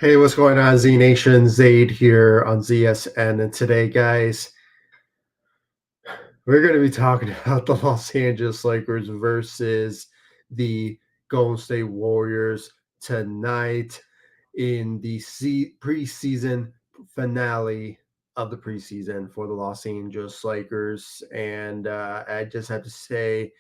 Hey, what's going on, Z Nation? Zaid here on ZSN. And today, guys, we're going to be talking about the Los Angeles Lakers versus the Golden State Warriors tonight in the preseason finale of the preseason for the Los Angeles Lakers. And I just have to say,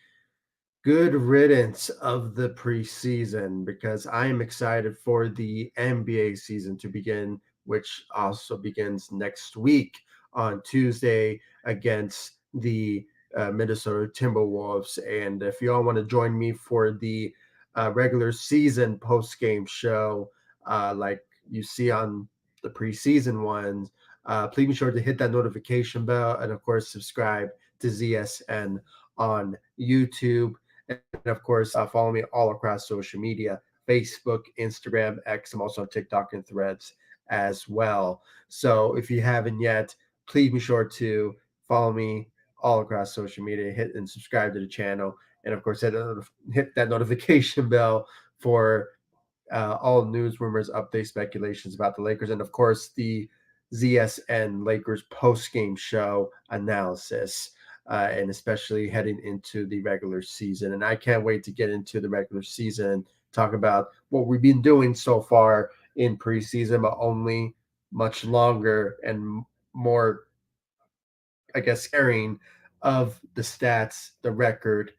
good riddance of the preseason because I am excited for the NBA season to begin, which also begins next week on Tuesday against the Minnesota Timberwolves. And if you all want to join me for the regular season post game show, like you see on the preseason ones, please be sure to hit that notification bell and, of course, subscribe to ZSN on YouTube. And of course, follow me all across social media: Facebook, Instagram, X. I'm also on TikTok and Threads as well. So if you haven't yet, please be sure to follow me all across social media, hit and subscribe to the channel. And of course, hit that notification bell for all news, rumors, updates, speculations about the Lakers, and of course the ZSN Lakers post game show analysis, and especially heading into the regular season. And I can't wait to get into the regular season, talk about what we've been doing so far in preseason, but only much longer and more, I guess, scaring of the stats, the record,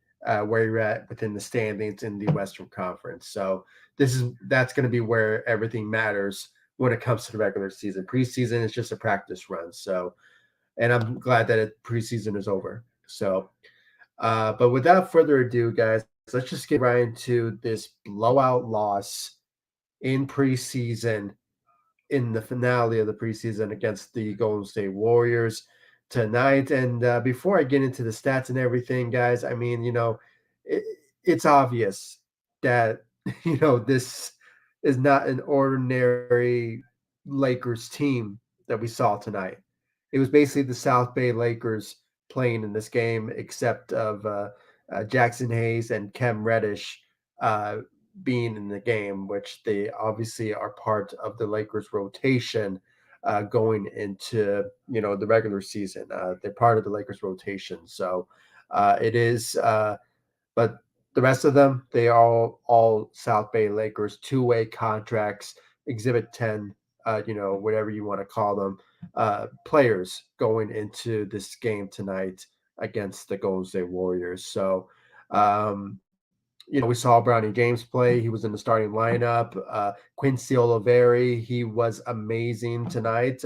where you're at within the standings in the Western Conference. So that's going to be where everything matters when it comes to the regular season. Preseason is just a practice run. So, and I'm glad that preseason is over. So, but without further ado, guys, let's just get right into this blowout loss in preseason, in the finale of the preseason against the Golden State Warriors tonight. And before I get into the stats and everything, guys, I mean, it, it's obvious that, this is not an ordinary Lakers team that we saw tonight. It was basically the South Bay Lakers playing in this game, except of Jackson Hayes and Cam Reddish being in the game, which they obviously are part of the Lakers rotation going into the regular season. They're part of the Lakers rotation, so it is. But the rest of them, they are all South Bay Lakers, two-way contracts, Exhibit 10, whatever you want to call them, players going into this game tonight against the Golden State Warriors. So, we saw Brownie James play. He was in the starting lineup. Quincy Oliveri, he was amazing tonight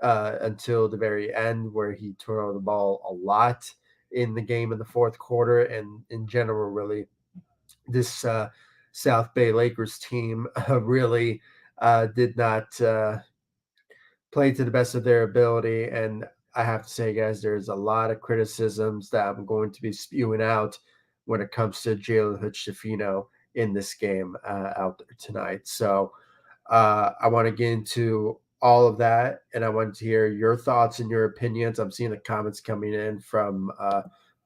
until the very end, where he threw the ball a lot in the game in the fourth quarter. And in general, really, this South Bay Lakers team really did not play to the best of their ability. And I have to say, guys, there's a lot of criticisms that I'm going to be spewing out when it comes to Jalen Hood-Schifino in this game out there tonight. So I want to get into all of that, and I want to hear your thoughts and your opinions. I'm seeing the comments coming in from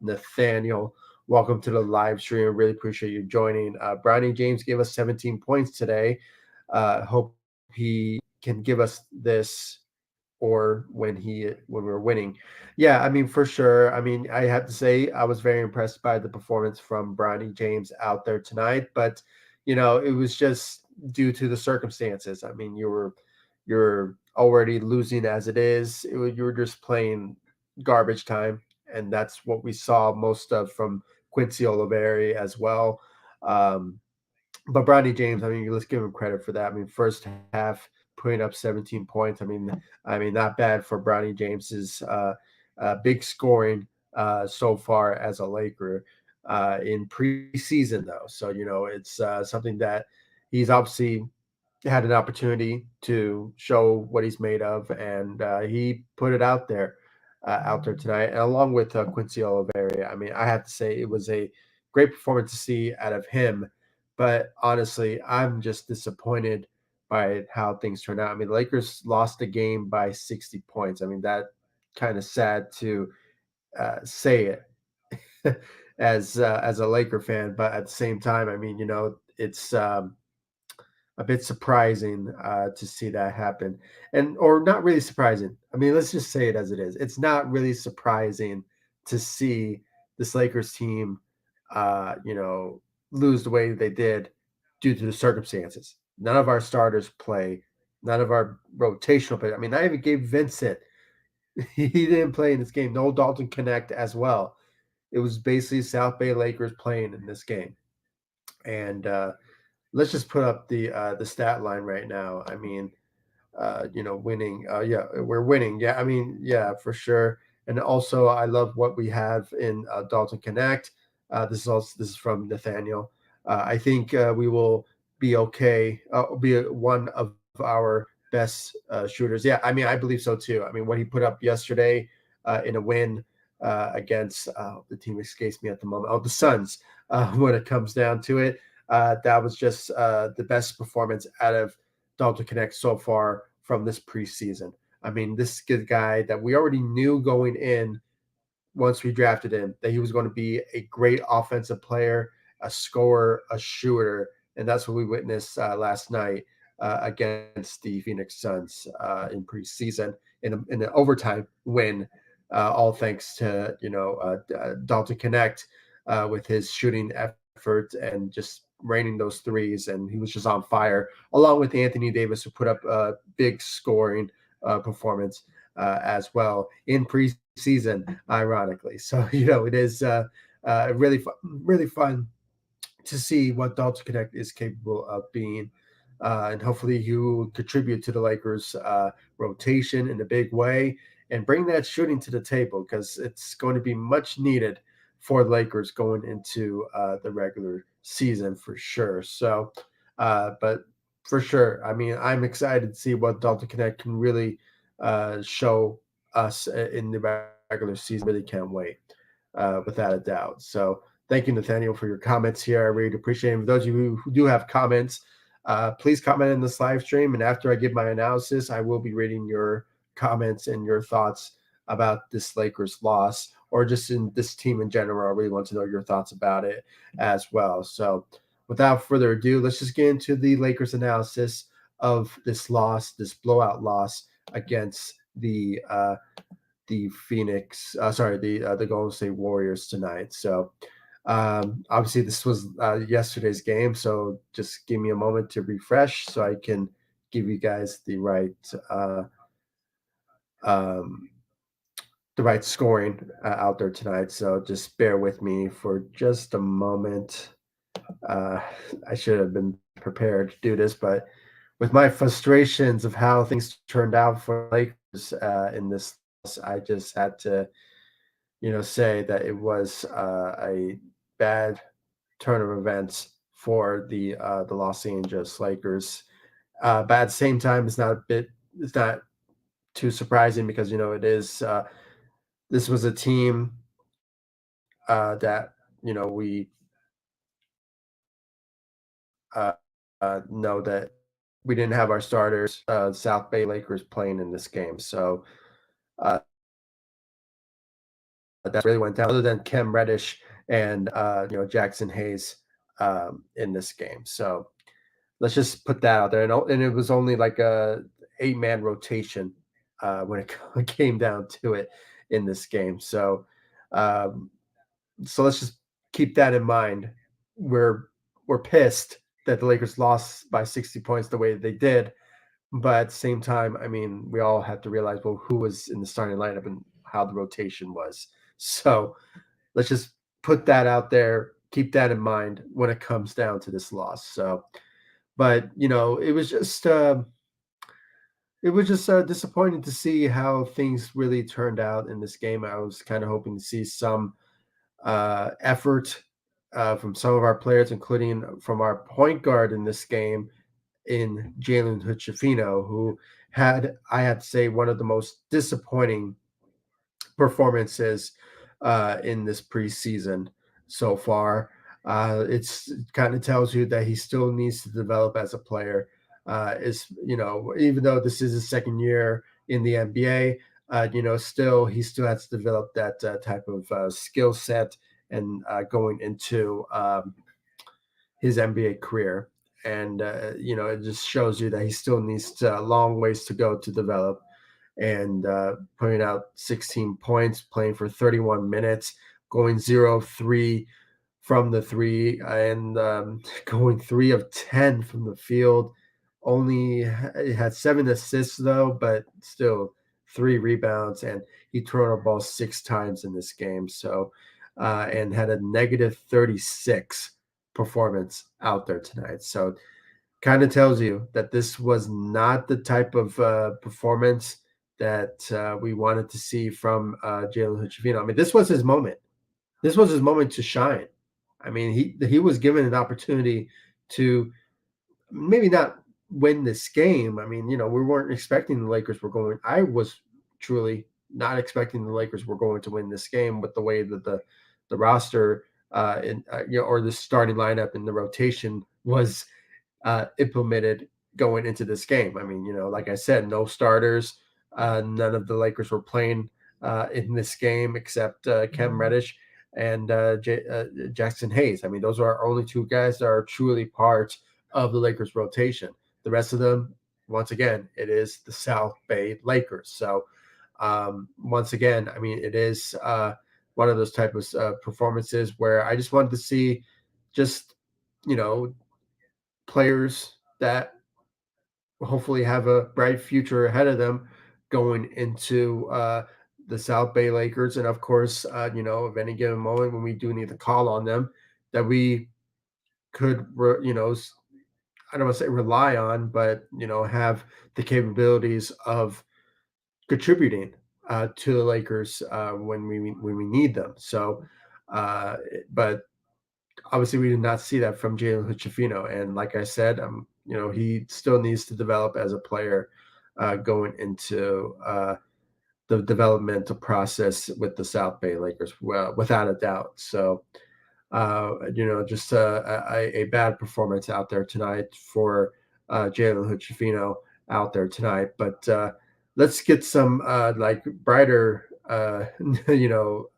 Nathaniel. Welcome to the live stream. Really appreciate you joining. Brownie James gave us 17 points today. Hope he can give us this or when we're winning. Yeah, I mean, for sure. I mean, I have to say I was very impressed by the performance from Bronny James out there tonight, but it was just due to the circumstances. I mean, you're already losing as it is. You were just playing garbage time, and that's what we saw most of from Quincy Oliveri as well. Um, but Bronny James, I mean, let's give him credit for that. I mean, first half putting up 17 points. I mean, not bad for Bronny James's big scoring so far as a Laker in preseason, though. So it's something that he's obviously had an opportunity to show what he's made of, and he put it out there tonight, and along with Quincy Oliveri. I mean, I have to say it was a great performance to see out of him. But honestly, I'm just disappointed by how things turned out. I mean, the Lakers lost the game by 60 points. I mean, that kind of sad to say it as a Laker fan, but at the same time, I mean, it's a bit surprising to see that happen, and or not really surprising. I mean, let's just say it as it is. It's not really surprising to see this Lakers team, you know, lose the way they did due to the circumstances. None of our starters play. None of our rotational players. I mean, I even gave Vincent. He didn't play in this game. No Dalton Connect as well. It was basically South Bay Lakers playing in this game, and let's just put up the stat line right now. I mean, you know, winning. Yeah, we're winning. Yeah, I mean, yeah, for sure. And also, I love what we have in Dalton Connect. This is from Nathaniel. I think we will be okay. Be one of our best shooters. Yeah, I mean, I believe so too. I mean, what he put up yesterday in a win against the team escapes me at the moment. Oh, the Suns. When it comes down to it, that was just the best performance out of Dalton Connect so far from this preseason. I mean, this guy that we already knew going in once we drafted him that he was going to be a great offensive player, a scorer, a shooter, and that's what we witnessed last night against the Phoenix Suns in preseason in an overtime win. All thanks to Dalton Connect with his shooting effort and just raining those threes, and he was just on fire. Along with Anthony Davis, who put up a big scoring performance as well in preseason, ironically. So it is really fun to see what Dalton Connect is capable of being. And hopefully he will contribute to the Lakers rotation in a big way and bring that shooting to the table because it's going to be much needed for the Lakers going into the regular season for sure. So, but for sure, I mean, I'm excited to see what Dalton Connect can really show us in the regular season. Really can't wait, without a doubt. So, thank you, Nathaniel, for your comments here. I really appreciate it. For those of you who do have comments, please comment in this live stream. And after I give my analysis, I will be reading your comments and your thoughts about this Lakers loss or just in this team in general. I really want to know your thoughts about it as well. So without further ado, let's just get into the Lakers analysis of this loss, this blowout loss against the Phoenix, the Golden State Warriors tonight. So obviously, this was yesterday's game, so just give me a moment to refresh so I can give you guys um, the right scoring out there tonight. So just bear with me for just a moment. Uh, I should have been prepared to do this, but with my frustrations of how things turned out for Lakers in this, I just had to, say that it was a bad turn of events for the Los Angeles Lakers. But at the same time, it's not too surprising because it is this was a team that we uh, know that we didn't have our starters, South Bay Lakers, playing in this game. So uh, that really went down, other than Cam Reddish and Jackson Hayes in this game. So let's just put that out there. And it was only like a 8-man rotation when it came down to it in this game. Um, so let's just keep that in mind. We're pissed that the Lakers lost by 60 points the way they did, but at the same time, I mean, we all have to realize, well, who was in the starting lineup and how the rotation was. So let's just put that out there. Keep that in mind when it comes down to this loss. So, but it was just disappointing to see how things really turned out in this game. I was kind of hoping to see some effort from some of our players, including from our point guard in this game, in Jalen Hood-Schifino, who had, I have to say, one of the most disappointing performances in this preseason so far. It kind of tells you that he still needs to develop as a player. Is even though this is his second year in the NBA, still he still has to develop that type of skill set and going into his NBA career. and it just shows you that he still needs a long ways to go to develop. And putting out 16 points, playing for 31 minutes, going 0 of 3 from the three, and going 3 of 10 from the field. Only he had 7 assists though, but still 3 rebounds, and he threw a ball 6 times in this game. So, and had a negative 36 performance out there tonight. So, kind of tells you that this was not the type of performance that we wanted to see from Jalen Hood-Schifino. I mean, this was his moment. This was his moment to shine. I mean, he was given an opportunity to maybe not win this game. I mean, we weren't expecting the Lakers were going. I was truly not expecting the Lakers were going to win this game with the way that the roster or the starting lineup and the rotation was implemented going into this game. I mean, like I said, no starters. None of the Lakers were playing in this game except Cam Reddish and Jackson Hayes. I mean, those are our only two guys that are truly part of the Lakers rotation. The rest of them, once again, it is the South Bay Lakers. So once again, I mean, it is one of those type of performances where I just wanted to see just, you know, players that hopefully have a bright future ahead of them going into the South Bay Lakers. And of course, of any given moment when we do need to call on them, that we could, I don't want to say rely on, but, have the capabilities of contributing to the Lakers when we need them. So, but obviously we did not see that from Jalen Hood-Schifino. And like I said, he still needs to develop as a player going into the developmental process with the South Bay Lakers, well, without a doubt. So, just a bad performance out there tonight for Jalen Hood-Schifino out there tonight. But let's get some like brighter,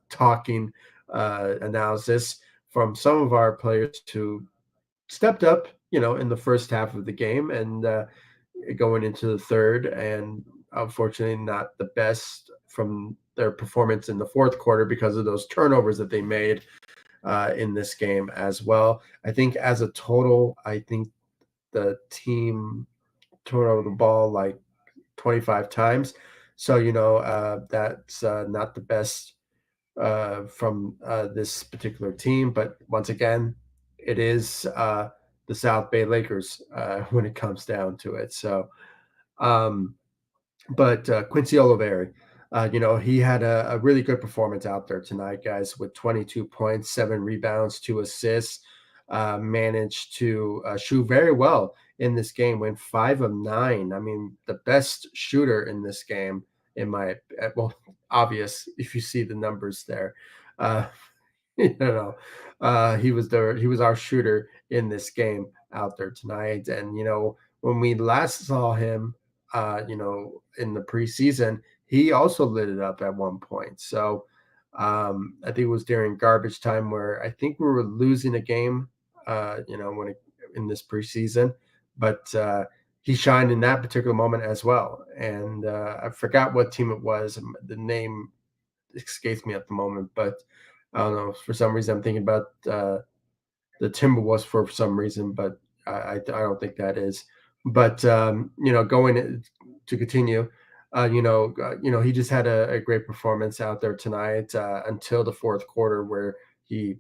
talking analysis from some of our players who stepped up, in the first half of the game and going into the third, and unfortunately not the best from their performance in the fourth quarter because of those turnovers that they made in this game as well. I think as a total, I think the team turned over the ball like 25 times. So, that's not the best from this particular team. But once again, it is the South Bay Lakers when it comes down to it. So, um, but Quincy Oliveri, he had a really good performance out there tonight, guys, with 22 points, 7 rebounds, 2 assists. Managed to shoot very well in this game, went 5 of 9. I mean, the best shooter in this game, in my well, obvious if you see the numbers there. Uh, he was our shooter in this game out there tonight. And when we last saw him, in the preseason, he also lit it up at one point. So I think it was during garbage time where I think we were losing a game, in this preseason, but he shined in that particular moment as well. And I forgot what team it was. The name escapes me at the moment, but I don't know. For some reason, I'm thinking about the Timberwolves for some reason, but I don't think that is. But going to continue, he just had a great performance out there tonight until the fourth quarter, where he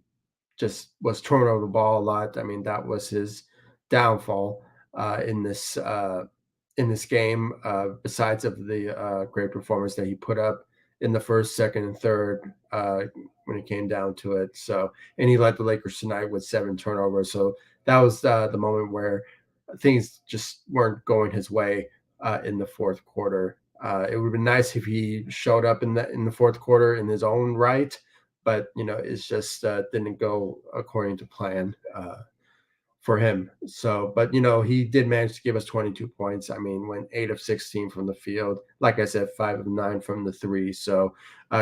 just was throwing over the ball a lot. I mean, that was his downfall in this game. Besides of the great performance that he put up in the first, second, and third when it came down to it. So, and he led the Lakers tonight with 7 turnovers. So that was the moment where things just weren't going his way in the fourth quarter. It would have been nice if he showed up in the fourth quarter in his own right, but it's just didn't go according to plan for him. So, but he did manage to give us 22 points. I mean, went 8 of 16 from the field. Like I said, 5 of 9 from the three. So,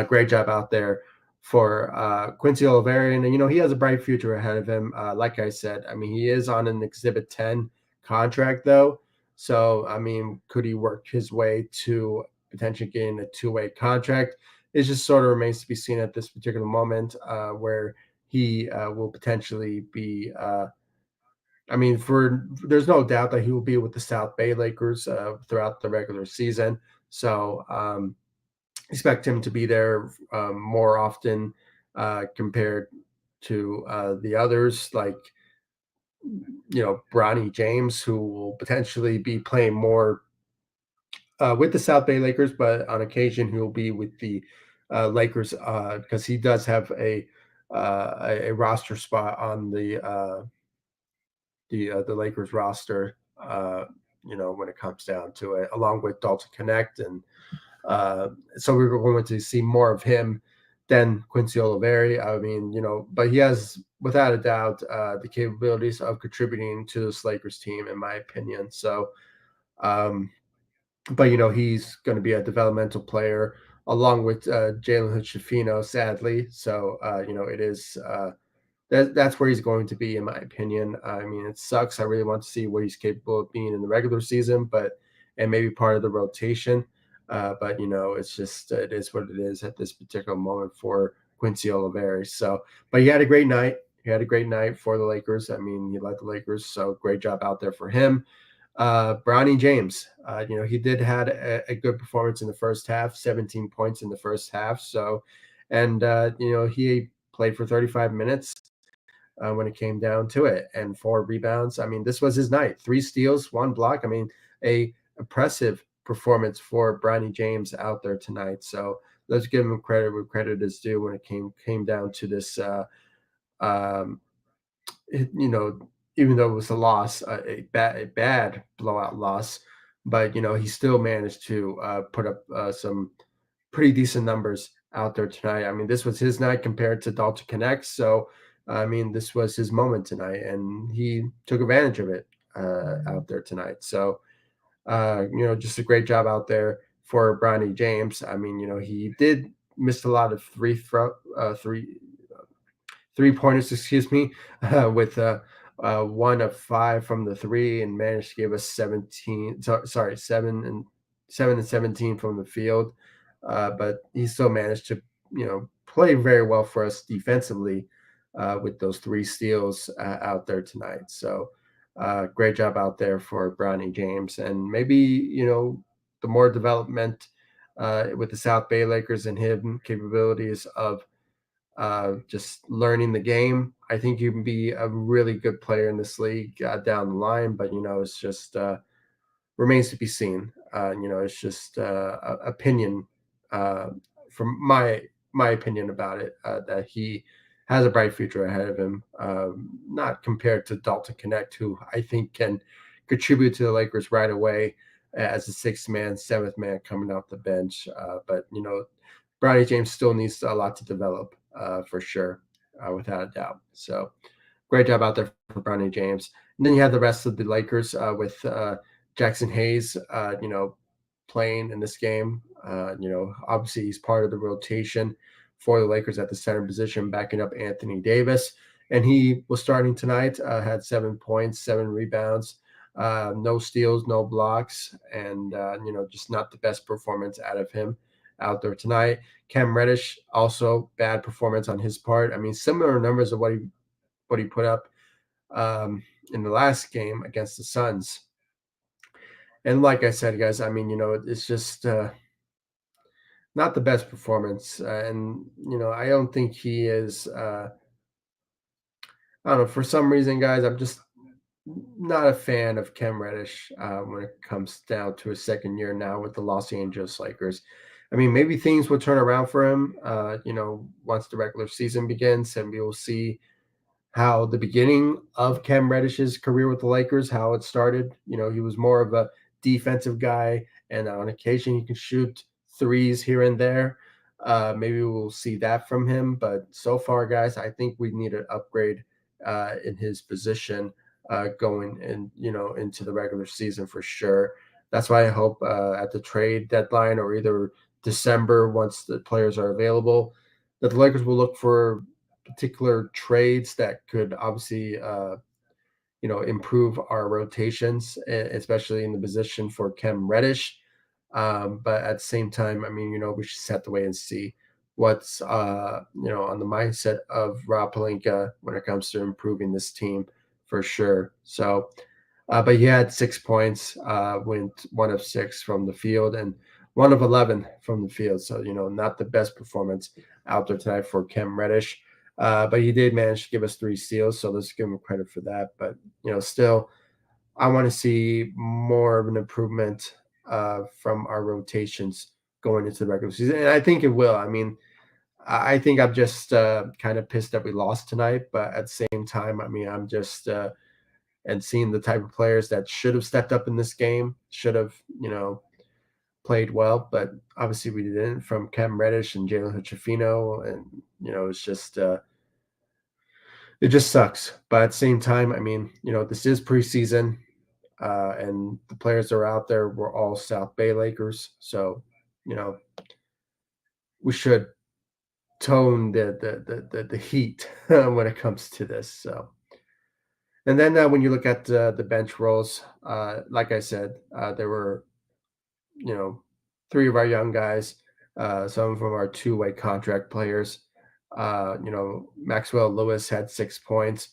great job out there for Quincy Oliveri, and he has a bright future ahead of him. Like I said, I mean, he is on an Exhibit 10 contract though, so I mean, could he work his way to potentially getting a two-way contract? It just sort of remains to be seen at this particular moment, where he will potentially be. I mean, there's no doubt that he will be with the South Bay Lakers throughout the regular season. So expect him to be there more often compared to the others, like Bronny James, who will potentially be playing more with the South Bay Lakers, but on occasion he'll be with the Lakers because he does have a roster spot on the Lakers roster. When it comes down to it, along with Dalton Connect, and so we were going to see more of him than Quincy Oliveri. I mean, but he has, without a doubt, the capabilities of contributing to this Lakers team, in my opinion. So, um, but he's going to be a developmental player along with Jalen Hood-Schifino, sadly. So, it is. That's where he's going to be, in my opinion. I mean, it sucks. I really want to see what he's capable of being in the regular season, and maybe part of the rotation. But it's just it is what it is at this particular moment for Quincy Oliveri. So, but he had a great night. He had a great night for the Lakers. I mean, he led the Lakers, so great job out there for him. Bronny James, he did had a good performance in the first half, 17 points in the first half. So, and he played for 35 minutes when it came down to it, and 4 rebounds. I mean, this was his night. 3 steals, 1 block. I mean, a impressive performance for Bronny James out there tonight. So let's give him credit where credit is due when it came down to this. Um, Even though it was a loss, a bad blowout loss, but he still managed to put up some pretty decent numbers out there tonight. I mean, this was his night compared to Dalton Connect. So, I mean, this was his moment tonight, and he took advantage of it out there tonight. So, just a great job out there for Bronny James. I mean, he did miss a lot of three pointers, excuse me, with 1 of 5 from the three, and managed to give us 17. Sorry, 7 and 17 from the field. But he still managed to, play very well for us defensively with those 3 steals out there tonight. So great job out there for Bronny James, and maybe the more development with the South Bay Lakers and him capabilities of just learning the game. I think you can be a really good player in this league down the line, but it's just remains to be seen. It's just opinion uh, from my opinion about it that he has a bright future ahead of him. Not compared to Dalton Connect, who I think can contribute to the Lakers right away as a sixth man, seventh man coming off the bench. But Bronny James still needs a lot to develop for sure, without a doubt. So great job out there for Bronny James. And then you have the rest of the Lakers with Jackson Hayes, playing in this game. Obviously he's part of the rotation for the Lakers at the center position, backing up Anthony Davis. And he was starting tonight, had 7 points, 7 rebounds, no steals, no blocks, and, just not the best performance out of him out there tonight. Cam Reddish, also bad performance on his part. I mean, similar numbers of what he put up in the last game against the Suns. And like I said, guys, I mean, it's just not the best performance. And, I don't think he is, I don't know, for some reason, guys, I'm just not a fan of Cam Reddish when it comes down to his second year now with the Los Angeles Lakers. I mean, maybe things will turn around for him, once the regular season begins, and we will see how the beginning of Cam Reddish's career with the Lakers, how it started. He was more of a defensive guy, and on occasion he can shoot threes here and there. Maybe we'll see that from him, but so far, guys, I think we need an upgrade in his position going in, into the regular season for sure. That's why I hope at the trade deadline or either December, once the players are available, that the Lakers will look for particular trades that could obviously improve our rotations, especially in the position for Cam Reddish. But at the same time, I mean, we should just have to wait and see what's on the mindset of Rob Pelinka when it comes to improving this team for sure. So, but he had 6 points, went 1 of 6 from the field and 1 of 11 from the field. So, not the best performance out there tonight for Cam Reddish. But he did manage to give us 3 steals, so let's give him credit for that. But still, I want to see more of an improvement from our rotations going into the regular season, and I think it will. I mean, I think I'm just kind of pissed that we lost tonight, but at the same time, I mean, I'm just and seeing the type of players that should have stepped up in this game, should have played well, but obviously we didn't. From Cam Reddish and Jalen Hood-Schifino, and it's just it just sucks. But at the same time, I mean, this is preseason, and the players that are out there were all South Bay Lakers, so you know we should tone the heat when it comes to this. So, and then when you look at the bench roles, like I said, there were you know, 3 of our young guys. Some of them are two-way contract players. Maxwell Lewis had 6 points,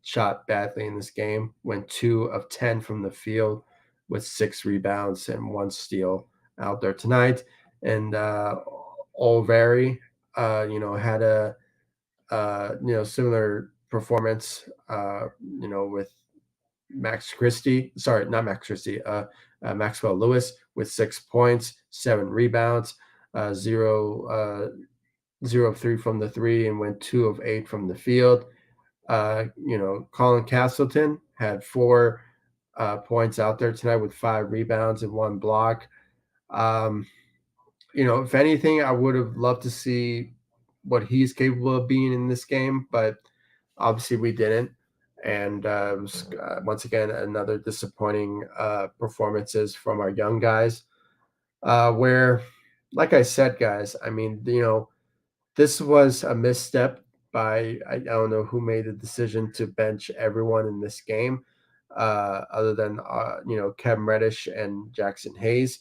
shot badly in this game, went 2 of 10 from the field with 6 rebounds and 1 steal out there tonight. And Olveri, had a similar performance, with Max Christie, sorry, not Max Christie, Maxwell Lewis with 6 points, 7 rebounds, zero, 0 of 3 from the three, and went 2 of 8 from the field. Colin Castleton had 4 points out there tonight with 5 rebounds and 1 block. Um, if anything, I would have loved to see what he's capable of being in this game, but obviously we didn't. And it was once again another disappointing performances from our young guys. Where, like I said, guys, I mean, this was a misstep by I don't know who made the decision to bench everyone in this game, other than Kevin Reddish and Jackson Hayes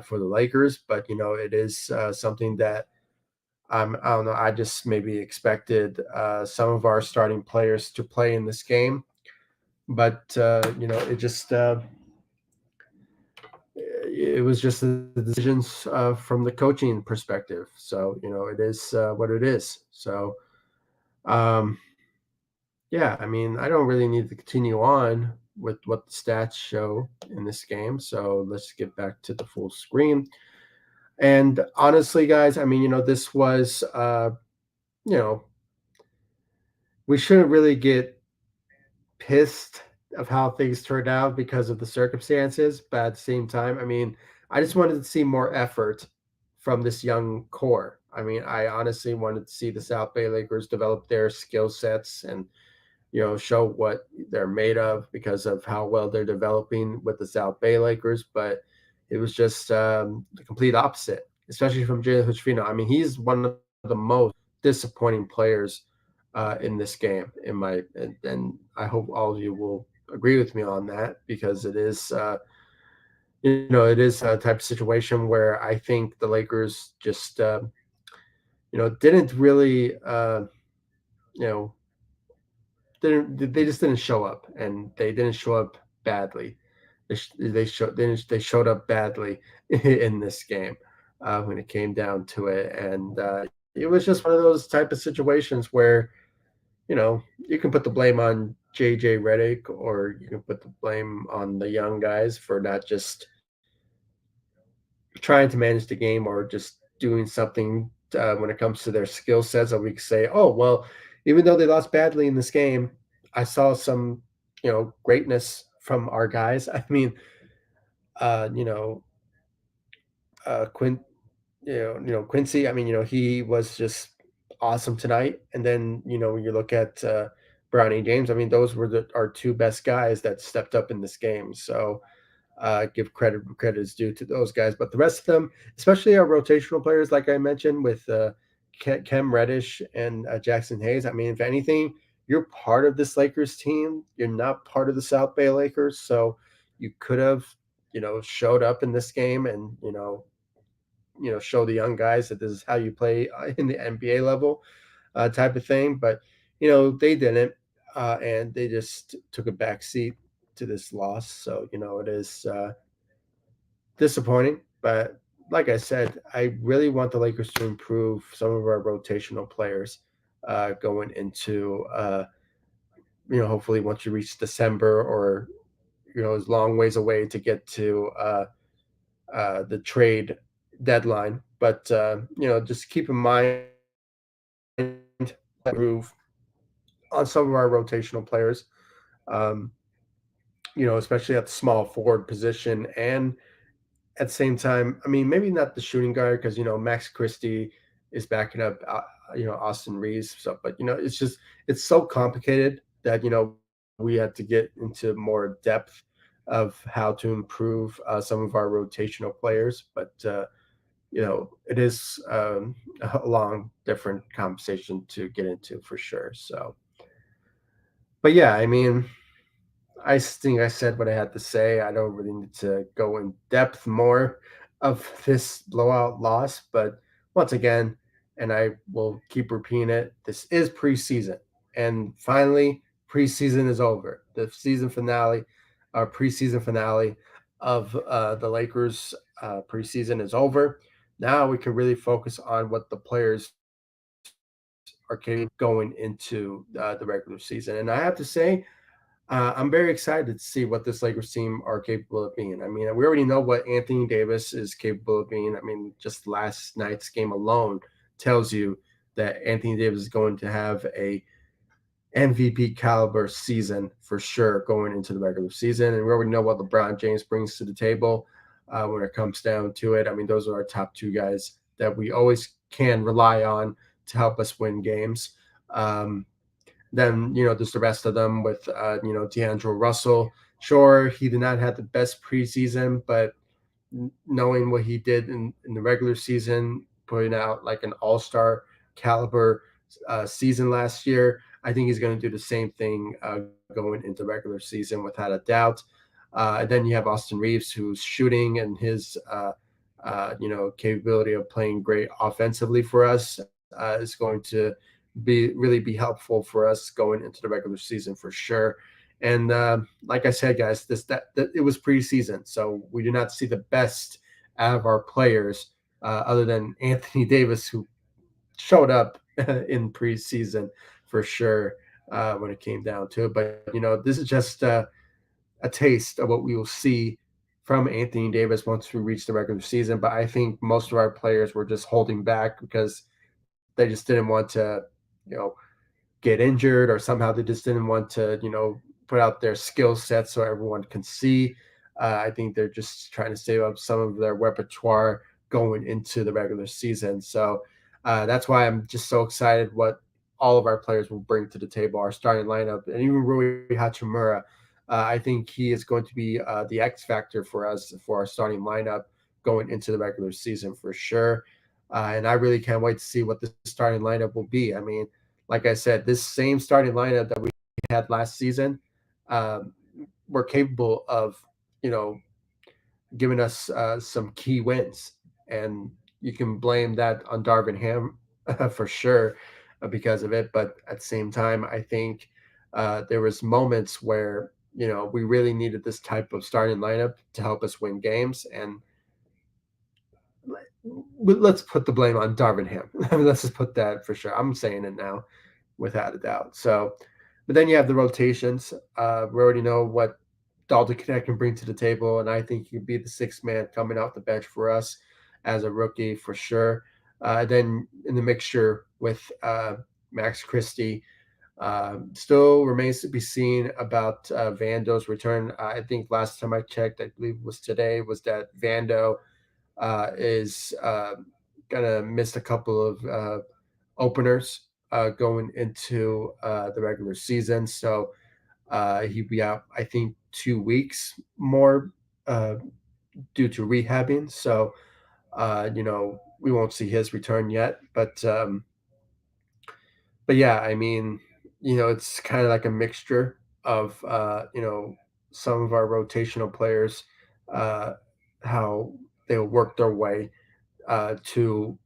for the Lakers. But it is something that I don't know. I just maybe expected some of our starting players to play in this game, but it just it was just the decisions from the coaching perspective. So it is what it is. So um, yeah, I mean, I don't really need to continue on with what the stats show in this game. So let's get back to the full screen. And honestly, guys, I mean, this was you know we shouldn't really get pissed of how things turned out because of the circumstances, but at the same time, I mean, I just wanted to see more effort from this young core. I mean, I honestly wanted to see the South Bay Lakers develop their skill sets and show what they're made of because of how well they're developing with the South Bay Lakers. But it was just the complete opposite, especially from Jalen Hood-Schifino. I mean, he's one of the most disappointing players in this game. And I hope all of you will agree with me on that because it is. It is a type of situation where I think the Lakers just, didn't really, you know, they just didn't show up, and they didn't show up badly. They showed up badly in this game when it came down to it, and it was just one of those type of situations where you can put the blame on JJ Redick, or you can put the blame on the young guys for not just trying to manage the game or just doing something when it comes to their skill sets that we could say, oh, well, even though they lost badly in this game, I saw some, greatness from our guys. I mean, uh, you know, Quinn, Quincy. I mean, he was just awesome tonight. And then, you look at Bronny James. I mean, those were our 2 best guys that stepped up in this game. So give credit is due to those guys. But the rest of them, especially our rotational players, like I mentioned with Cam Reddish and Jackson Hayes. I mean, if anything, you're part of this Lakers team. You're not part of the South Bay Lakers, so you could have, showed up in this game and show the young guys that this is how you play in the NBA level, type of thing. But they didn't, and they just took a back seat to this loss. So it is disappointing. But like I said, I really want the Lakers to improve some of our rotational players going into hopefully once you reach December, or is long ways away to get to the trade deadline. But just keep in mind improve on some of our rotational players. Um, especially at the small forward position, and at the same time, I mean, maybe not the shooting guard because Max Christie is backing up, Austin Reeves. So, but it's so complicated that we had to get into more depth of how to improve some of our rotational players. But it is a long, different conversation to get into for sure. So, but yeah, I mean, I think I said what I had to say. I don't really need to go in depth more of this blowout loss, but once again, and I will keep repeating it, this is preseason. And finally, preseason is over. The season finale, our preseason finale of the Lakers preseason is over. Now we can really focus on what the players are capable going into the regular season. And I have to say, I'm very excited to see what this Lakers team are capable of being. I mean, we already know what Anthony Davis is capable of being. I mean, just last night's game alone tells you that Anthony Davis is going to have a MVP caliber season for sure going into the regular season. And we already know what LeBron James brings to the table when it comes down to it. I mean, those are our top two guys that we always can rely on to help us win games. Then there's the rest of them with D'Angelo Russell. Sure, he did not have the best preseason, but knowing what he did in the regular season, putting out like an all-star caliber season last year, I think he's going to do the same thing going into regular season without a doubt. And then you have Austin Reeves, who's shooting, and his capability of playing great offensively for us is going to be helpful for us going into the regular season for sure. And like I said, guys, that it was preseason, so we do not see the best out of our players, other than Anthony Davis, who showed up in preseason for sure when it came down to it. But this is just a taste of what we will see from Anthony Davis once we reach the regular season. But I think most of our players were just holding back because they just didn't want to, you know, get injured, or somehow they just didn't want to, put out their skill set so everyone can see. I think they're just trying to save up some of their repertoire going into the regular season. So that's why I'm just so excited what all of our players will bring to the table, our starting lineup, and even Rui Hachimura. I think he is going to be the X factor for us for our starting lineup going into the regular season for sure. And I really can't wait to see what the starting lineup will be. I mean, like I said, this same starting lineup that we had last season, um, were capable of, you know, giving us some key wins. And you can blame that on Darvin Ham for sure because of it. But at the same time, I think there was moments where, we really needed this type of starting lineup to help us win games. And let's put the blame on Darvin Ham. I mean, let's just put that for sure. I'm saying it now without a doubt. So, but then you have the rotations. We already know what Dalton Connect can bring to the table, and I think he could be the sixth man coming off the bench for us as a rookie for sure. Then in the mixture with Max Christie, still remains to be seen about Vando's return. I think last time I checked, I believe it was today, was that Vando is gonna miss a couple of openers going into the regular season. So he'd be out, I think, 2 weeks more uh, due to rehabbing. So we won't see his return yet. But but yeah, I mean, it's kind of like a mixture of some of our rotational players, uh, how they'll work their way to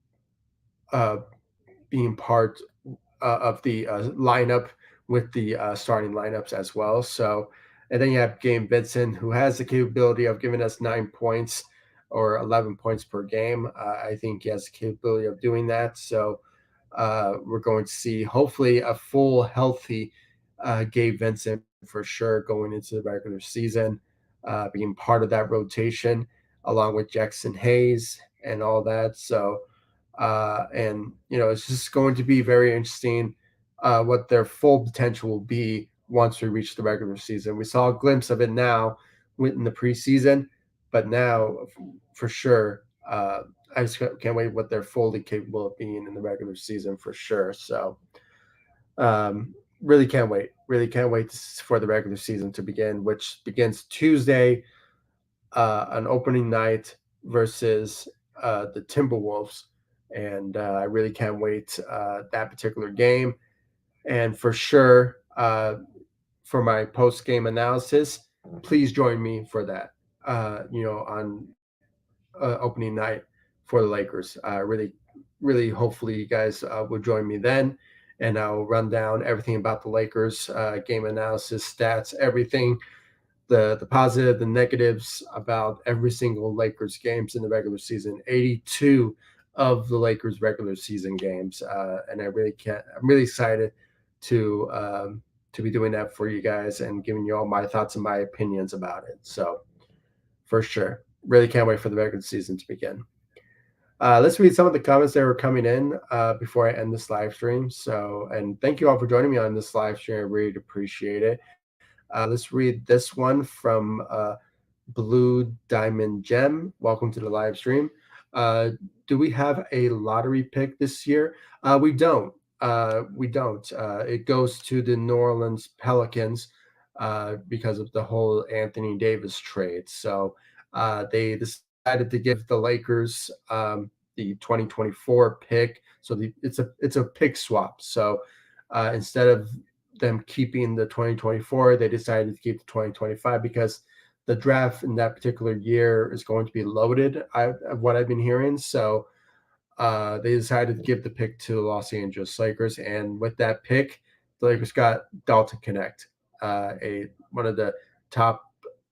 uh, being part of the lineup with the starting lineups as well. So, and then you have Game Vincent, who has the capability of giving us 9 points or 11 points per game. I think he has the capability of doing that. So, we're going to see hopefully a full, healthy Gabe Vincent for sure going into the regular season, being part of that rotation along with Jackson Hayes and all that. So, and it's just going to be very interesting what their full potential will be once we reach the regular season. We saw a glimpse of it now in the preseason, but now for sure, I just can't wait what they're fully capable of being in the regular season for sure. So, really can't wait. Really can't wait for the regular season to begin, which begins Tuesday, on opening night versus the Timberwolves. And I really can't wait that particular game. And for sure, for my post game analysis, please join me for that. On opening night for the Lakers. Really, really, hopefully, you guys will join me then, and I'll run down everything about the Lakers, game analysis, stats, everything, the positive, the negatives about every single Lakers games in the regular season. 82 of the Lakers regular season games, and I really can't. I'm really excited to be doing that for you guys and giving you all my thoughts and my opinions about it. So for sure. Really can't wait for the regular season to begin. Let's read some of the comments that were coming in before I end this live stream. So, and thank you all for joining me on this live stream. I really appreciate it. Let's read this one from Blue Diamond Gem. Welcome to the live stream. Do we have a lottery pick this year? We don't. We don't. It goes to the New Orleans Pelicans because of the whole Anthony Davis trade. So they decided to give the Lakers the 2024 pick. So it's a pick swap. So instead of them keeping the 2024, they decided to keep the 2025 because the draft in that particular year is going to be loaded. What I've been hearing. So they decided to give the pick to the Los Angeles Lakers, and with that pick, the Lakers got Dalton Connect, a one of the top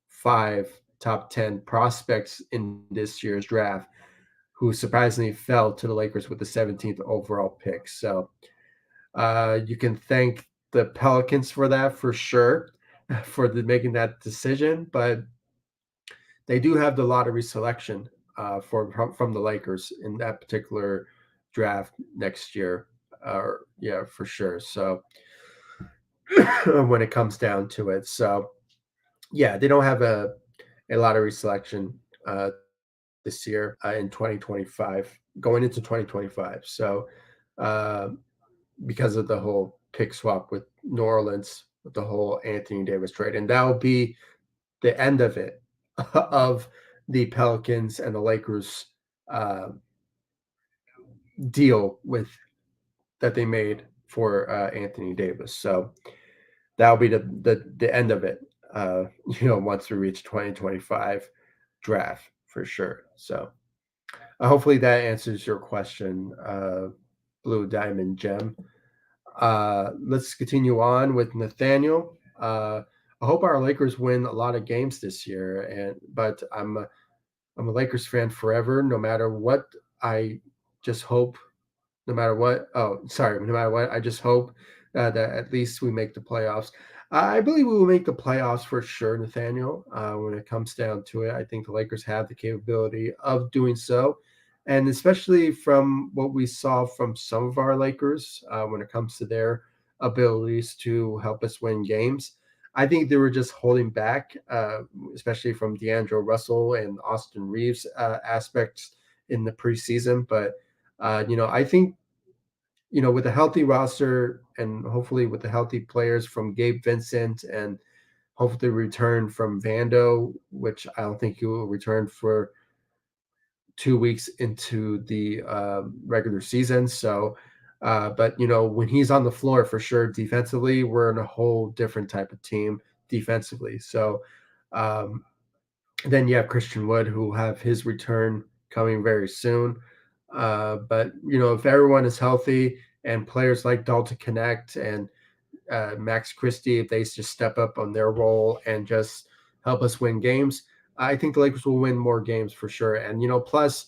5, top 10 prospects in this year's draft, who surprisingly fell to the Lakers with the 17th overall pick. So you can thank the Pelicans for that for sure, for making that decision. But they do have the lottery selection from the Lakers in that particular draft next year. Yeah, for sure. So when it comes down to it, so yeah, they don't have a lottery selection this year in 2025, going into 2025. So uh, because of the whole pick swap with New Orleans, with the whole Anthony Davis trade, and that will be the end of it of the Pelicans and the Lakers uh, deal with that they made for Anthony Davis. So that'll be the end of it. Once we reach 2025 draft for sure. So hopefully that answers your question, Blue Diamond Gem. Let's continue on with Nathaniel. I hope our Lakers win a lot of games this year, but I'm a Lakers fan forever, no matter what. I just hope, no matter what. Oh, sorry, no matter what. I just hope that at least we make the playoffs. I believe we will make the playoffs for sure, Nathaniel. When it comes down to it, I think the Lakers have the capability of doing so, and especially from what we saw from some of our Lakers when it comes to their abilities to help us win games. I think they were just holding back, especially from D'Angelo Russell and Austin Reeves aspects in the preseason. But I think with a healthy roster and hopefully with the healthy players from Gabe Vincent and hopefully return from Vando, which I don't think he will return for 2 weeks into the regular season. So But when he's on the floor for sure, defensively, we're in a whole different type of team defensively. So um, then you have Christian Wood, who will have his return coming very soon. But if everyone is healthy and players like Dalton Connect and Max Christie, if they just step up on their role and just help us win games, I think the Lakers will win more games for sure. And plus,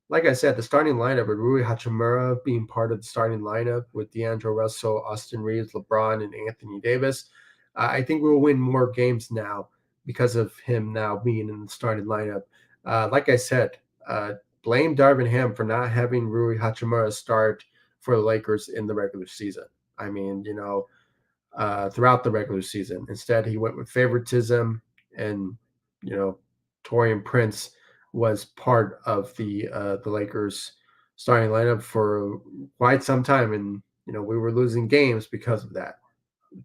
like I said, the starting lineup with Rui Hachimura being part of the starting lineup with D'Angelo Russell, Austin Reeves, LeBron, and Anthony Davis, I think we will win more games now because of him now being in the starting lineup. Like I said, blame Darvin Ham for not having Rui Hachimura start for the Lakers in the regular season. I mean, throughout the regular season. Instead, he went with favoritism, and you know, Torian Prince was part of the Lakers starting lineup for quite some time, and we were losing games because of that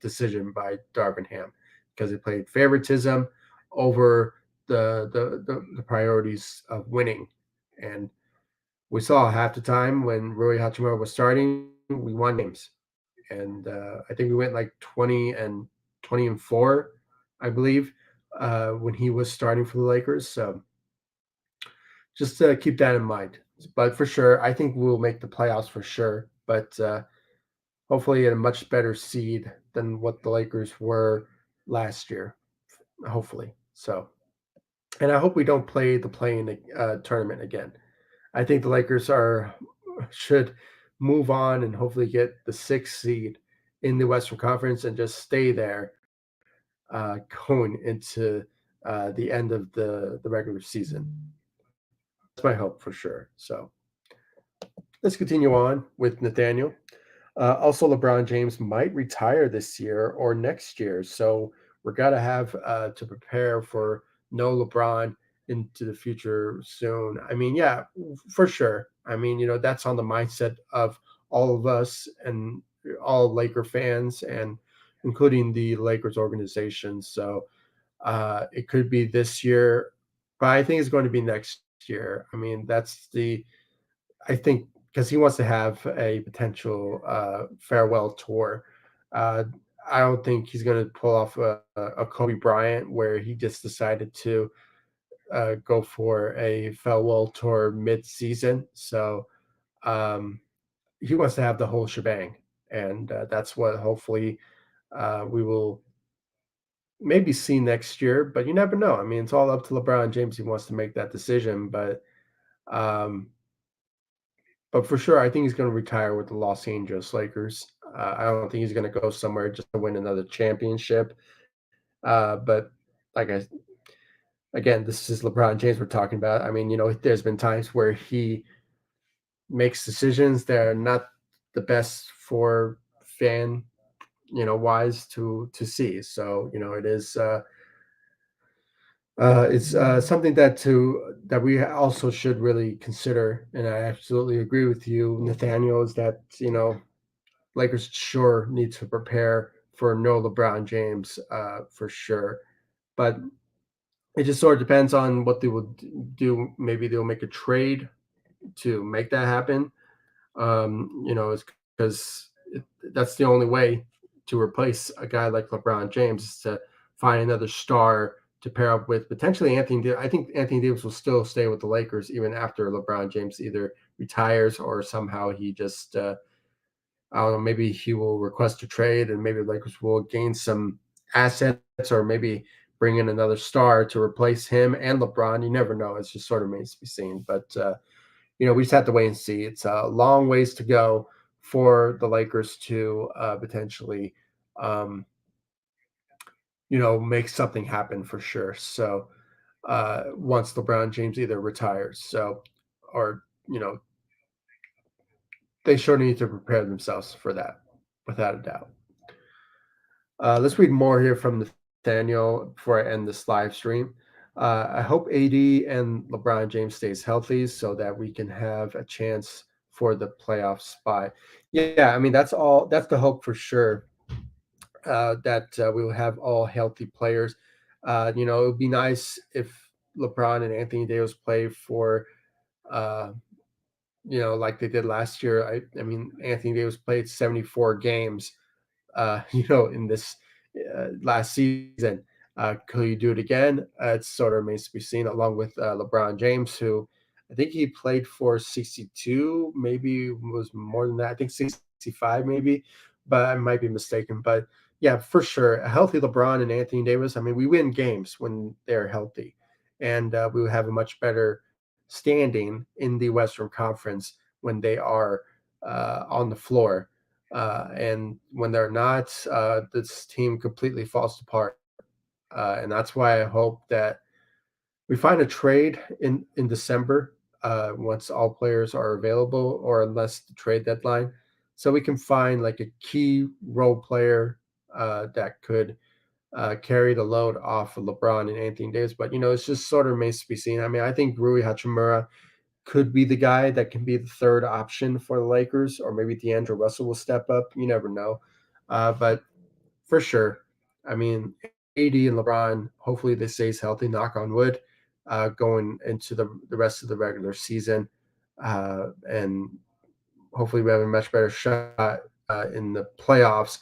decision by Darvin Ham because he played favoritism over the priorities of winning. And we saw half the time when Rui Hachimura was starting, we won games. And I think we went like 20-4, I believe, when he was starting for the Lakers. So just keep that in mind. But for sure, I think we'll make the playoffs for sure. But hopefully, at a much better seed than what the Lakers were last year. Hopefully, so. And I hope we don't play the playing tournament again. I think the Lakers are should move on and hopefully get the sixth seed in the Western Conference and just stay there going into the end of the regular season. That's my hope for sure. So let's continue on with Nathaniel. Also, LeBron James might retire this year or next year, so we're gotta have to prepare for no LeBron into the future soon. I mean, yeah, for sure. I mean, that's on the mindset of all of us and all Laker fans, and including the Lakers organization. So it could be this year, but I think it's going to be next year. I mean, I think because he wants to have a potential farewell tour. Uh, I don't think he's going to pull off a Kobe Bryant where he just decided to go for a farewell tour mid-season. So um, he wants to have the whole shebang, and that's what hopefully we will maybe see next year. But you never know. I mean, it's all up to LeBron James. He wants to make that decision, um, but for sure, I think he's going to retire with the Los Angeles Lakers. I don't think he's going to go somewhere just to win another championship. But like again, this is LeBron James we're talking about. I mean, there's been times where he makes decisions that are not the best for fan, wise to see. So it is. It's something that we also should really consider, and I absolutely agree with you, Nathaniel. Is that Lakers sure need to prepare for no LeBron James for sure, but it just sort of depends on what they will do. Maybe they'll make a trade to make that happen. It's because that's the only way to replace a guy like LeBron James is to find another star to pair up with potentially Anthony. I think Anthony Davis will still stay with the Lakers even after LeBron James either retires or somehow he just I don't know, maybe he will request a trade and maybe the Lakers will gain some assets or maybe bring in another star to replace him and LeBron. You never know. It's just sort of remains to be seen. But, we just have to wait and see. It's a long ways to go for the Lakers to potentially, um, make something happen for sure. So once LeBron James either retires, or, they sure need to prepare themselves for that without a doubt. Let's read more here from Nathaniel before I end this live stream. I hope AD and LeBron James stays healthy so that we can have a chance for the playoff spot. Yeah, I mean that's all. That's the hope for sure. That we will have all healthy players. It would be nice if LeBron and Anthony Davis play for uh, like they did last year. I mean, Anthony Davis played 74 games, in this last season. Could you do it again? It sort of remains to be seen, along with LeBron James, who I think he played for 62, maybe was more than that. I think 65, maybe, but I might be mistaken. But yeah, for sure, a healthy LeBron and Anthony Davis. I mean, we win games when they're healthy, and we would have a much better standing in the Western Conference when they are on the floor, and when they're not, this team completely falls apart. And that's why I hope that we find a trade in December, once all players are available, or unless the trade deadline, so we can find like a key role player that could carry the load off of LeBron and Anthony Davis. But it's just sort of remains to be seen. I mean, I think Rui Hachimura could be the guy that can be the third option for the Lakers, or maybe D'Angelo Russell will step up. You never know. But for sure, I mean, AD and LeBron, hopefully this stays healthy, knock on wood, going into the rest of the regular season. And hopefully we have a much better shot in the playoffs.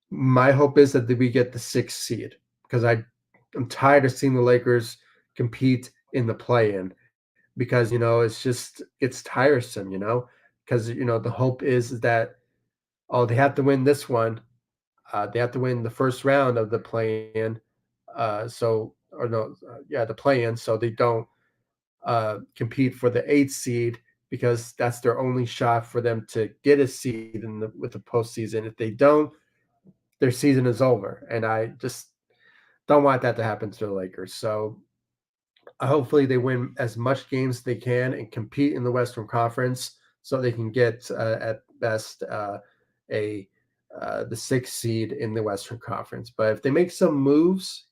My hope is that we get the sixth seed, because I'm tired of seeing the Lakers compete in the play-in, because it's tiresome, because the hope is that, oh, they have to win this one, they have to win the first round of the play-in, so or no, yeah, the play-in, so they don't compete for the eighth seed, because that's their only shot for them to get a seed with the postseason. If they don't, their season is over, and I just don't want that to happen to the Lakers. So hopefully they win as much games as they can and compete in the Western Conference, so they can get at best a the sixth seed in the Western Conference. But if they make some moves,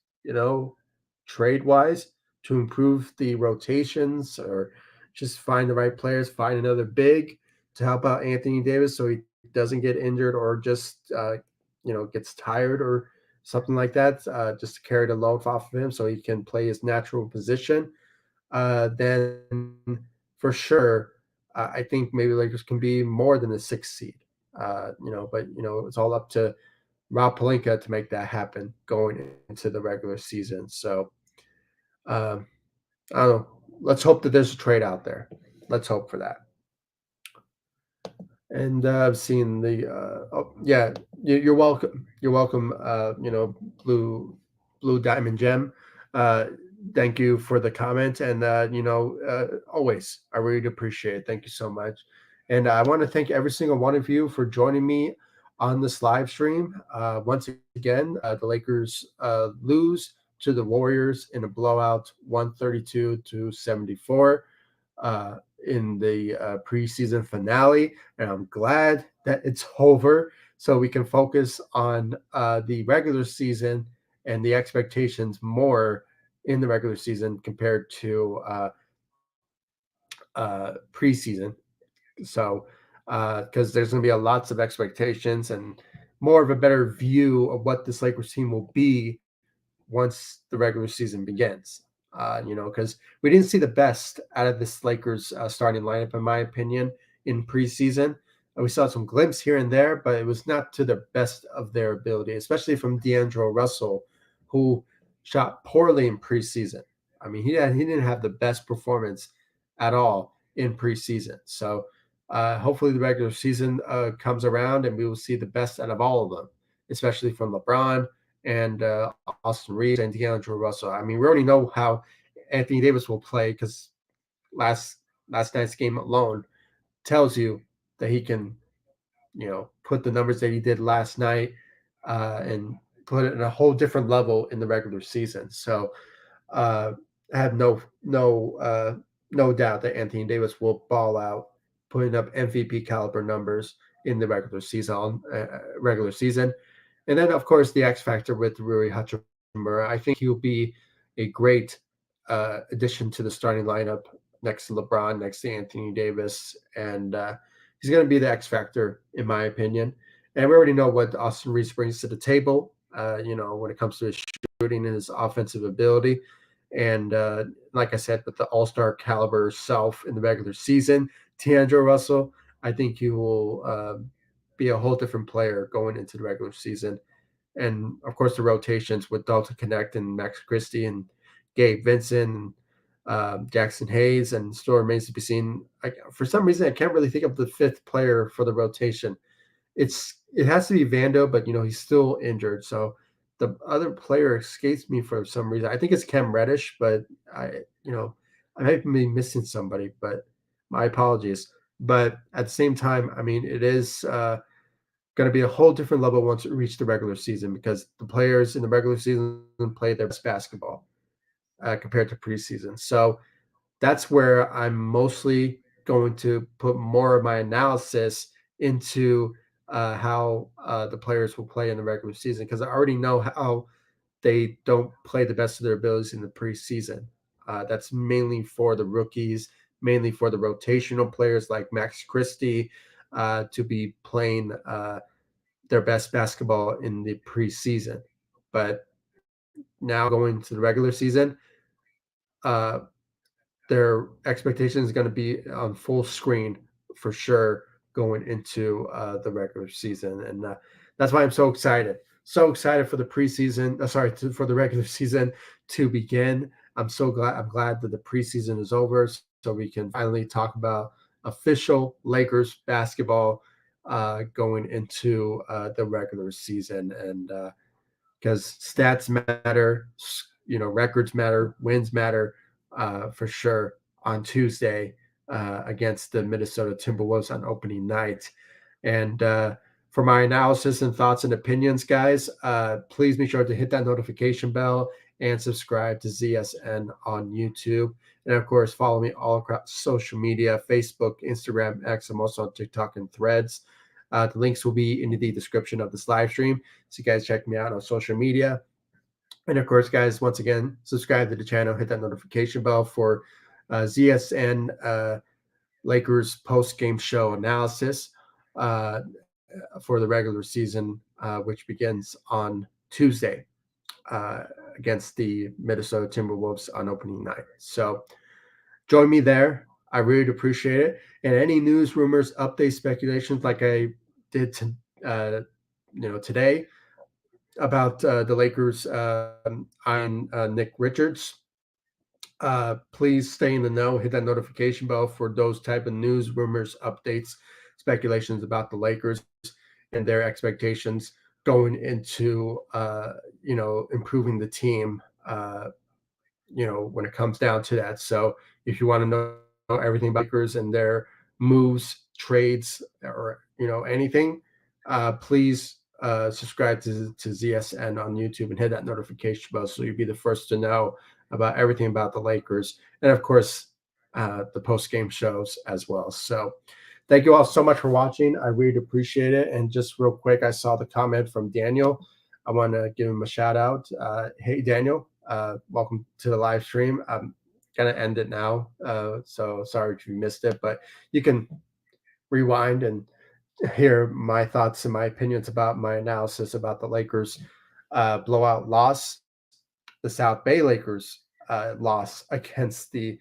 trade wise, to improve the rotations, or just find the right players, find another big to help out Anthony Davis so he doesn't get injured, or just gets tired or something like that, just to carry the load off of him so he can play his natural position, then for sure, I think maybe Lakers can be more than a sixth seed. But it's all up to Rob Pelinka to make that happen going into the regular season. So um, I don't know. Let's hope that there's a trade out there. Let's hope for that. And I've seen oh yeah, you're welcome. You're welcome. Blue Diamond Gem. Uh, thank you for the comment, and always I really appreciate it. Thank you so much, and I want to thank every single one of you for joining me on this live stream. Once again, the Lakers lose to the Warriors in a blowout, 132-74. In the preseason finale, and I'm glad that it's over, so we can focus on the regular season and the expectations more in the regular season compared to preseason. So, because there's going to be lots of expectations and more of a better view of what this Lakers team will be once the regular season begins. Because we didn't see the best out of this Lakers starting lineup, in my opinion, in preseason. We saw some glimpses here and there, but it was not to the best of their ability, especially from D'Angelo Russell, who shot poorly in preseason. I mean, he didn't have the best performance at all in preseason. So hopefully the regular season comes around and we will see the best out of all of them, especially from LeBron and Austin Reeves and D'Angelo Russell. I mean, we already know how Anthony Davis will play, because last night's game alone tells you that he can, put the numbers that he did last night and put it in a whole different level in the regular season. So uh, I have no doubt that Anthony Davis will ball out, putting up MVP caliber numbers in the regular season. And then, of course, the X factor with Rui Hachimura. I think he'll be a great addition to the starting lineup next to LeBron, next to Anthony Davis, and he's going to be the X factor, in my opinion. And we already know what Austin Reeves brings to the table. When it comes to his shooting and his offensive ability. And like I said, with the All-Star caliber self in the regular season, D'Angelo Russell, I think he will be a whole different player going into the regular season. And of course, the rotations with Dalton Connect and Max Christie and Gabe Vincent and Jackson Hayes, and still remains to be seen. For some reason, I can't really think of the fifth player for the rotation. It has to be Vando, but he's still injured, so the other player escapes me for some reason. I think it's Cam Reddish, but I might be missing somebody, but my apologies. But at the same time, I mean, it is going to be a whole different level once we reach the regular season because the players in the regular season play their best basketball compared to preseason. So that's where I'm mostly going to put more of my analysis into how the players will play in the regular season because I already know how they don't play the best of their abilities in the preseason. That's mainly for the rookies, mainly for the rotational players like Max Christie to be playing their best basketball in the preseason. But now going to the regular season, uh, their expectation is going to be on full screen for sure going into the regular season, and that's why I'm so excited. So excited for the preseason. For the regular season to begin. I'm so glad. I'm glad that the preseason is over, so we can finally talk about official Lakers basketball going into the regular season, and because stats matter, records matter, wins matter for sure on Tuesday against the Minnesota Timberwolves on opening night. And for my analysis and thoughts and opinions, guys, please make sure to hit that notification bell and subscribe to ZSN on YouTube. And of course, follow me all across social media: Facebook, Instagram, X. I'm also on TikTok and Threads. The links will be in the description of this live stream. So you guys check me out on social media. And of course, guys, once again, subscribe to the channel, hit that notification bell for ZSN Lakers post-game show analysis uh, for the regular season, which begins on Tuesday uh, against the Minnesota Timberwolves on opening night. So join me there. I really appreciate it. And any news, rumors, updates, speculations, like I did today about the Lakers on Nick Richards. Please stay in the know. Hit that notification bell for those type of news, rumors, updates, speculations about the Lakers and their expectations going into improving the team. When it comes down to that. So if you want to know everything about Lakers and their moves, trades, or anything, please subscribe to ZSN on YouTube and hit that notification bell so you'll be the first to know about everything about the Lakers and of course the post game shows as well. So thank you all so much for watching. I really appreciate it. And just real quick, I saw the comment from Daniel. I want to give him a shout out. Hey, Daniel, welcome to the live stream. I'm going to end it now. So sorry if you missed it, but you can rewind and hear my thoughts and my opinions about my analysis about the Lakers blowout loss, the South Bay Lakers loss against the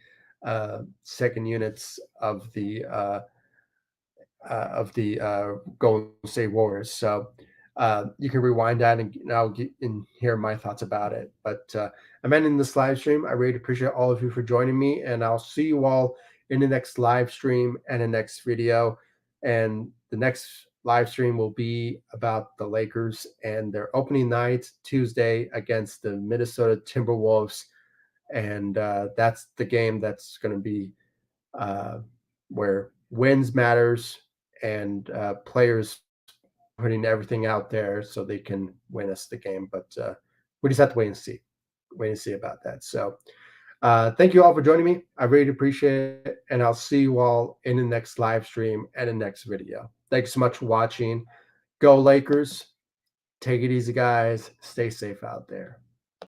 second units of the Golden State Warriors. So you can rewind that and I'll get and hear my thoughts about it. But I'm ending this live stream. I really appreciate all of you for joining me, and I'll see you all in the next live stream and the next video. And the next live stream will be about the Lakers and their opening night Tuesday against the Minnesota Timberwolves. And that's the game that's going to be uh, where wins matters and players putting everything out there so they can win us the game. But we just have to wait and see about that. So thank you all for joining me. I really appreciate it. And I'll see you all in the next live stream and the next video. Thanks so much for watching. Go Lakers. Take it easy, guys. Stay safe out there.